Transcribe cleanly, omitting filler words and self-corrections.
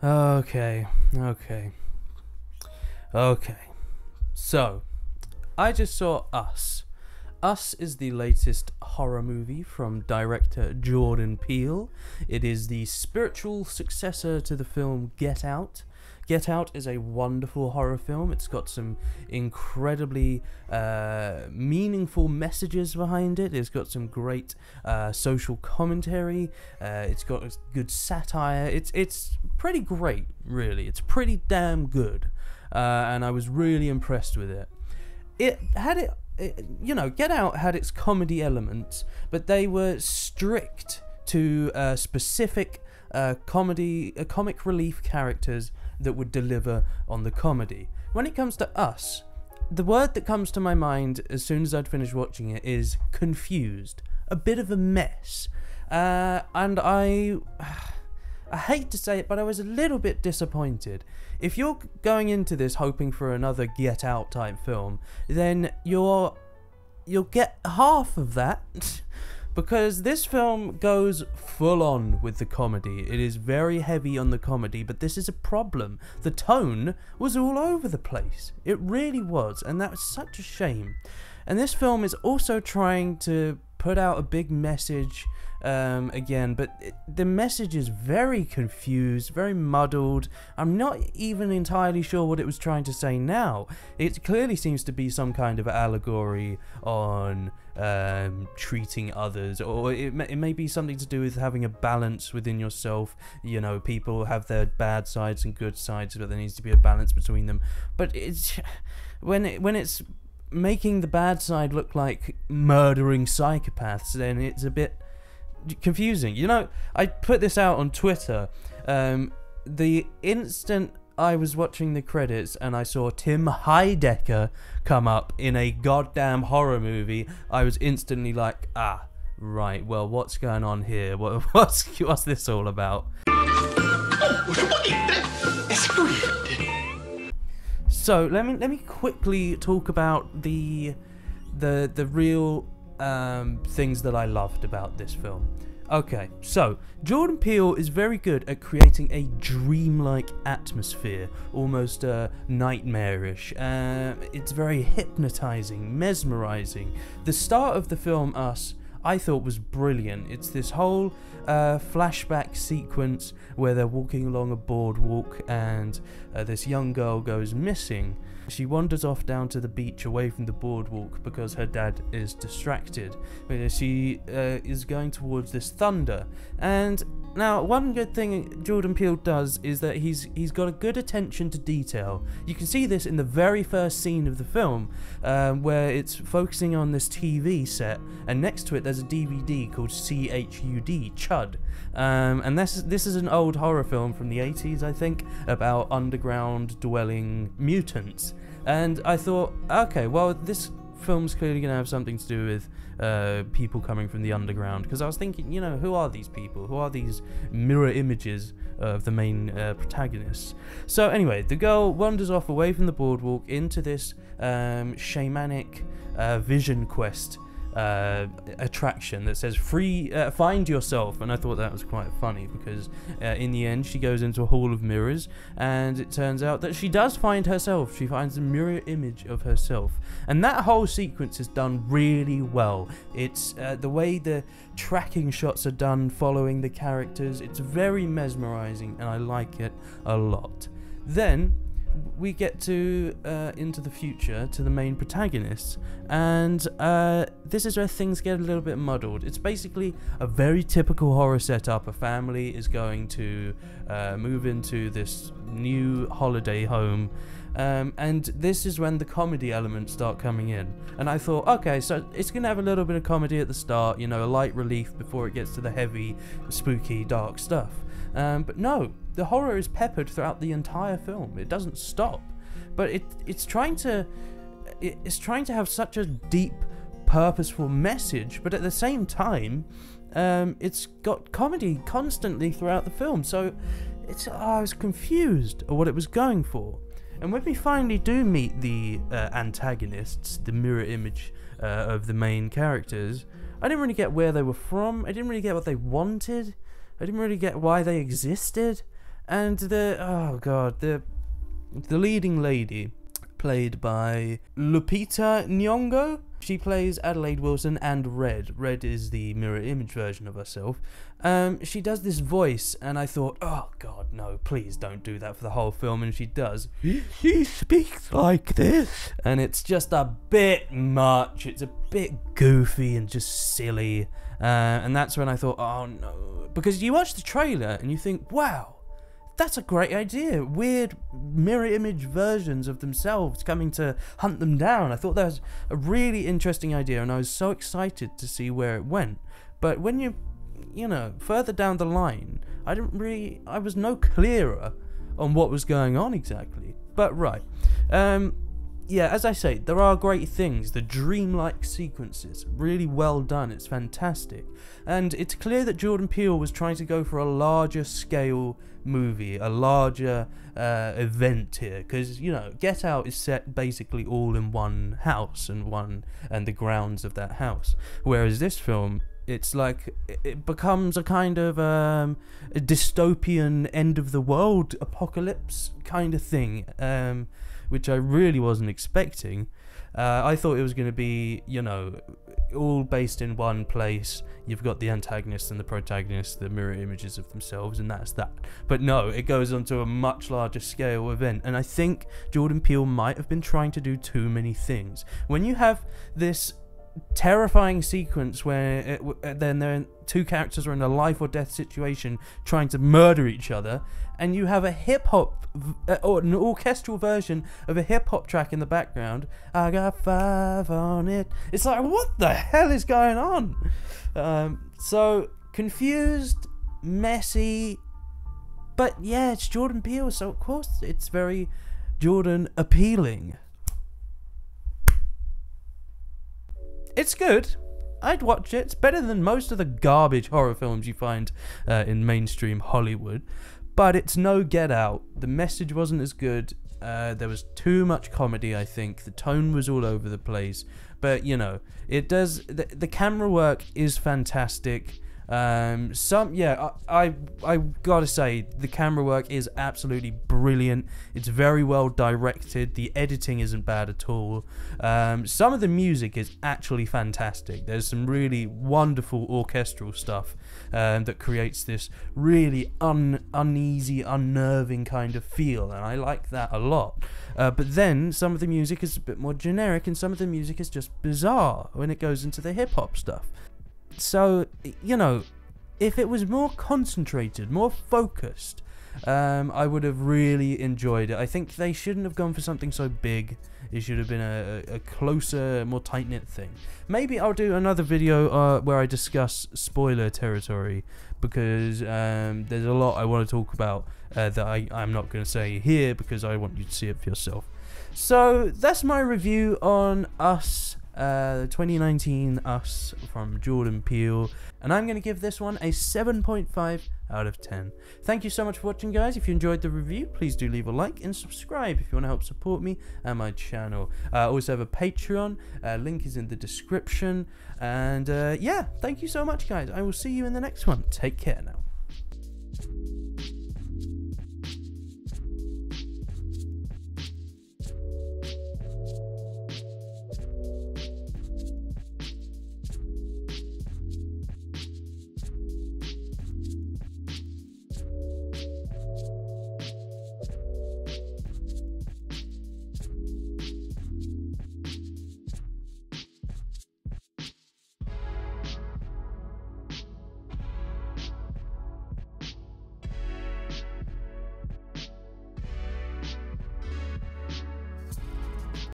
Okay, okay, okay. So, I just saw Us. Us is the latest horror movie from director Jordan Peele. It is the spiritual successor to the film Get Out. Get Out is a wonderful horror film. It's got some incredibly meaningful messages behind it. It's got some great social commentary. It's got a good satire. It's pretty great, really. It's pretty damn good, and I was really impressed with it. Get Out had its comedy elements, but they were strict to specific comic relief characters that would deliver on the comedy. When it comes to Us, the word that comes to my mind as soon as I'd finished watching it is confused. A bit of a mess. And I hate to say it, but I was a little bit disappointed. If you're going into this hoping for another Get Out type film, then you'll get half of that. Because this film goes full on with the comedy. It is very heavy on the comedy, but this is a problem. The tone was all over the place. It really was, and that was such a shame. And this film is also trying to put out a big message again, but the message is very confused, very muddled. I'm not even entirely sure what it was trying to say now. It clearly seems to be some kind of allegory on treating others, or it may be something to do with having a balance within yourself. You know, people have their bad sides and good sides, but there needs to be a balance between them. But it's when it's making the bad side look like murdering psychopaths, then it's a bit confusing. You know, I put this out on Twitter. The instant I was watching the credits and I saw Tim Heidecker come up in a goddamn horror movie, I was instantly like, right, well, what's going on here? What's this all about? So let me quickly talk about the real things that I loved about this film. Okay, so Jordan Peele is very good at creating a dreamlike atmosphere, almost nightmarish. It's very hypnotizing, mesmerizing. The start of the film Us, I thought, was brilliant. It's this whole flashback sequence where they're walking along a boardwalk and this young girl goes missing. She wanders off down to the beach away from the boardwalk because her dad is distracted. She is going towards this thunder. And now, one good thing Jordan Peele does is that he's got a good attention to detail. You can see this in the very first scene of the film, where it's focusing on this TV set, and next to it there's a DVD called CHUD, Chud. And this is an old horror film from the 80s, I think, about underground dwelling mutants. And I thought, okay, well, this film's clearly going to have something to do with people coming from the underground, because I was thinking, you know, who are these people? Who are these mirror images of the main protagonists? So anyway, the girl wanders off away from the boardwalk into this shamanic vision quest attraction that says find yourself, and I thought that was quite funny because in the end she goes into a hall of mirrors and it turns out that she does find herself. She finds a mirror image of herself, and that whole sequence is done really well. It's the way the tracking shots are done following the characters, it's very mesmerizing and I like it a lot. Then we get to into the future, to the main protagonists, and this is where things get a little bit muddled. It's basically a very typical horror setup. A family is going to move into this new holiday home, and this is when the comedy elements start coming in. And I thought, okay, so it's going to have a little bit of comedy at the start, you know, a light relief before it gets to the heavy, spooky, dark stuff. But no, the horror is peppered throughout the entire film. It doesn't stop, but it's trying to have such a deep, purposeful message. But at the same time, it's got comedy constantly throughout the film. So I was confused at what it was going for. And when we finally do meet the antagonists, the mirror image of the main characters, I didn't really get where they were from. I didn't really get what they wanted. I didn't really get why they existed. And the leading lady, played by Lupita Nyong'o. She plays Adelaide Wilson and Red. Red is the mirror image version of herself. She does this voice, and I thought, oh god, no, please don't do that for the whole film. And she does. She speaks like this, and it's just a bit much. It's a bit goofy and just silly. And that's when I thought, oh no, because you watch the trailer and you think, wow, that's a great idea. Weird mirror image versions of themselves coming to hunt them down. I thought that was a really interesting idea, and I was so excited to see where it went. But when you know, further down the line, I was no clearer on what was going on exactly. But right. Yeah, as I say, there are great things. The dreamlike sequences, really well done. It's fantastic. And it's clear that Jordan Peele was trying to go for a larger scale movie, a larger event here. Because, you know, Get Out is set basically all in one house and the grounds of that house. Whereas this film, it's like, it becomes a kind of a dystopian end of the world apocalypse kind of thing. Which I really wasn't expecting. I thought it was going to be, you know, all based in one place. You've got the antagonist and the protagonist, the mirror images of themselves, and that's that. But no, it goes on to a much larger scale event. And I think Jordan Peele might have been trying to do too many things. When you have this terrifying sequence where then two characters are in a life or death situation trying to murder each other, and you have a hip-hop or an orchestral version of a hip-hop track in the background, I got 5 on it, it's like, what the hell is going on? So confused, messy, but yeah, it's Jordan Peele, so of course it's very Jordan appealing. It's good. I'd watch it. It's better than most of the garbage horror films you find in mainstream Hollywood. But it's no Get Out. The message wasn't as good. There was too much comedy, I think. The tone was all over the place. But, you know, it does... The camera work is fantastic. I gotta say, the camera work is absolutely brilliant. It's very well directed. The editing isn't bad at all. Some of the music is actually fantastic. There's some really wonderful orchestral stuff that creates this really uneasy, unnerving kind of feel, and I like that a lot. But then some of the music is a bit more generic, and some of the music is just bizarre when it goes into the hip-hop stuff. So, you know, if it was more concentrated, more focused, I would have really enjoyed it. I think they shouldn't have gone for something so big. It should have been a closer, more tight-knit thing. Maybe I'll do another video where I discuss spoiler territory, because there's a lot I want to talk about that I'm not going to say here, because I want you to see it for yourself. So, that's my review on Us. 2019 Us from Jordan Peele, and I'm going to give this one a 7.5 out of 10. Thank you so much for watching, guys. If you enjoyed the review, please do leave a like and subscribe if you want to help support me and my channel. I also have a Patreon, link is in the description, and yeah, thank you so much, guys. I will see you in the next one. Take care now.